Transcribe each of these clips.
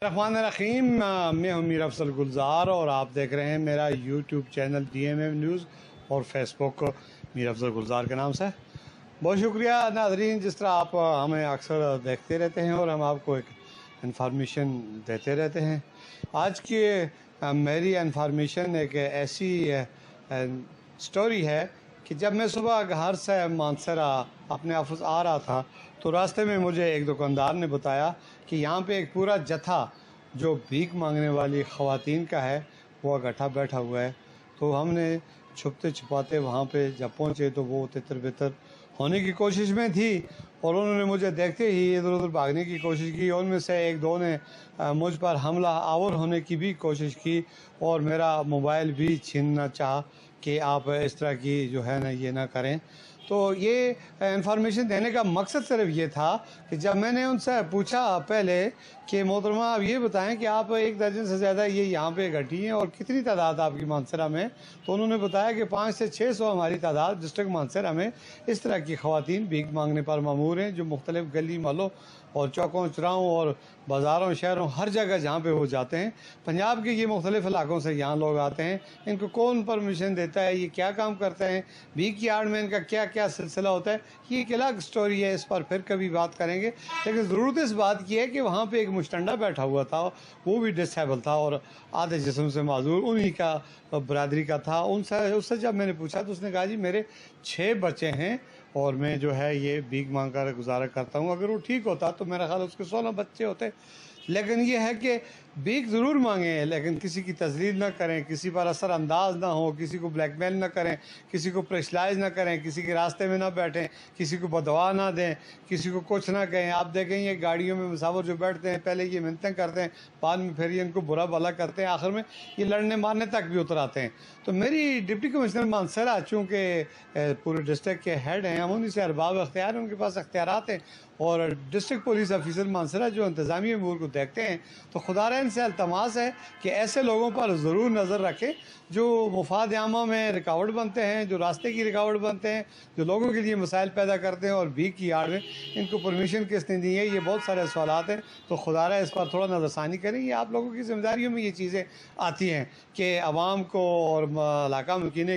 الرحمن الرحیم، میں ہوں میر افضل گلزار اور آپ دیکھ رہے ہیں میرا یوٹیوب چینل DMM نیوز اور فیس بک میر افضل گلزار کے نام سے. بہت شکریہ ناظرین، جس طرح آپ ہمیں اکثر دیکھتے رہتے ہیں اور ہم آپ کو ایک انفارمیشن دیتے رہتے ہیں. آج کی میری انفارمیشن ایک ایسی سٹوری ہے کہ جب میں صبح گھر سے مانسہرہ اپنے آفس آ رہا تھا تو راستے میں مجھے ایک دکاندار نے بتایا کہ یہاں پہ ایک پورا جتھا جو بھیک مانگنے والی خواتین کا ہے وہ اکٹھا بیٹھا ہوا ہے. تو ہم نے چھپتے چھپاتے وہاں پہ جب پہنچے تو وہ تتر بتر ہونے کی کوشش میں تھی اور انہوں نے مجھے دیکھتے ہی ادھر ادھر بھاگنے کی کوشش کی. ان میں سے ایک دو نے مجھ پر حملہ آور ہونے کی بھی کوشش کی اور میرا موبائل بھی چھیننا چاہا کہ آپ اس طرح کی جو ہے نا یہ نہ کریں. تو یہ انفارمیشن دینے کا مقصد صرف یہ تھا کہ جب میں نے ان سے پوچھا پہلے کہ محترمہ آپ یہ بتائیں کہ آپ 1 درجن سے زیادہ یہ یہاں پہ اکٹھی ہیں اور کتنی تعداد آپ کی مانسہرہ میں، تو انہوں نے بتایا کہ 500 سے 600 ہماری تعداد ڈسٹرکٹ مانسہرہ میں اس طرح کی خواتین بھیک مانگنے پر مامور ہیں، جو مختلف گلی محلوں اور چوکوں چراہوں اور بازاروں شہروں ہر جگہ جہاں پہ وہ جاتے ہیں. پنجاب کے یہ مختلف علاقوں سے یہاں لوگ آتے ہیں. ان کو کون پرمیشن دیتا ہے، یہ کیا کام کرتے ہیں، بھیک کی آڑ میں ان کا کیا کیا سلسلہ ہوتا ہے، یہ ایک الگ سٹوری ہے. اس پر پھر کبھی بات کریں گے. لیکن ضرورت اس بات کی ہے کہ وہاں پہ ایک مشتنڈا بیٹھا ہوا تھا، وہ بھی ڈسیبل تھا اور آدھے جسم سے معذور انہی کا برادری کا تھا. اس سے جب میں نے پوچھا تو اس نے کہا جی میرے 6 بچے ہیں اور میں جو ہے یہ بھیک مانگ کر گزارا کرتا ہوں. اگر وہ ٹھیک ہوتا تو میرا خیال اس کے 16 بچے ہوتے. لیکن یہ ہے کہ بھیک ضرور مانگیں لیکن کسی کی تذلیل نہ کریں، کسی پر اثر انداز نہ ہو، کسی کو بلیک میل نہ کریں، کسی کو پریشرائز نہ کریں، کسی کے راستے میں نہ بیٹھیں، کسی کو بدعا نہ دیں، کسی کو کچھ نہ کہیں. آپ دیکھیں یہ گاڑیوں میں مسافر جو بیٹھتے ہیں پہلے یہ منتیں کرتے ہیں، بعد میں پھر یہ ان کو برا بھلا کرتے ہیں، آخر میں یہ لڑنے مارنے تک بھی اتر آتے ہیں. تو میری ڈپٹی کمشنر مانسہرہ چونکہ پورے ڈسٹرکٹ کے ہیڈ ہیں، ہم انہیں سے ارباب اختیار ہیں، ان کے پاس اختیارات ہیں اور ڈسٹرکٹ پولیس آفیسر مانسہرہ جو انتظامی امور کو دیکھتے ہیں، تو خدا را ان سے التماس ہے کہ ایسے لوگوں پر ضرور نظر رکھیں جو مفاد عامہ میں رکاوٹ بنتے ہیں، جو راستے کی رکاوٹ بنتے ہیں، جو لوگوں کے لیے مسائل پیدا کرتے ہیں اور بھیک کی آڑ میں. ان کو پرمیشن کس نے دی ہے، یہ بہت سارے سوالات ہیں. تو خدا را اس پر تھوڑا نظر ثانی کریں. یہ آپ لوگوں کی ذمہ داریوں میں یہ چیزیں آتی ہیں کہ عوام کو اور علاقہ مکینی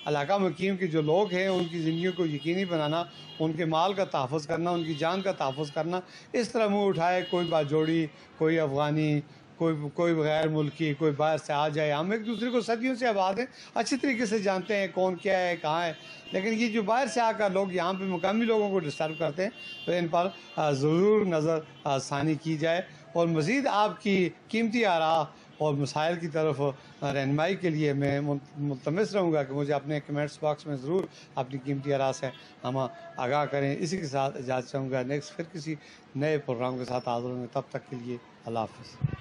علاقہ مقیم کے جو لوگ ہیں ان کی زندگیوں کو یقینی بنانا، ان کے مال کا تحفظ کرنا، ان کی جان کا تحفظ کرنا. اس طرح منہ اٹھائے کوئی باجوڑی، کوئی افغانی، کوئی غیر ملکی، کوئی باہر سے آ جائے. ہم ایک دوسرے کو صدیوں سے آباد ہیں، اچھی طریقے سے جانتے ہیں کون کیا ہے کہاں ہے. لیکن یہ جو باہر سے آ کر لوگ یہاں پہ مقامی لوگوں کو ڈسٹرب کرتے ہیں تو ان پر ضرور نظر ثانی کی جائے. اور مزید آپ کی قیمتی آراء اور مسائل کی طرف رہنمائی کے لیے میں ملتمس رہوں گا کہ مجھے اپنے کمنٹس باکس میں ضرور اپنی قیمتی آراء سے ہم آگاہ کریں. اسی کے ساتھ اجازت چاہوں گا، نیکسٹ پھر کسی نئے پروگرام کے ساتھ حاضر ہوں گے. تب تک کے لیے اللہ حافظ.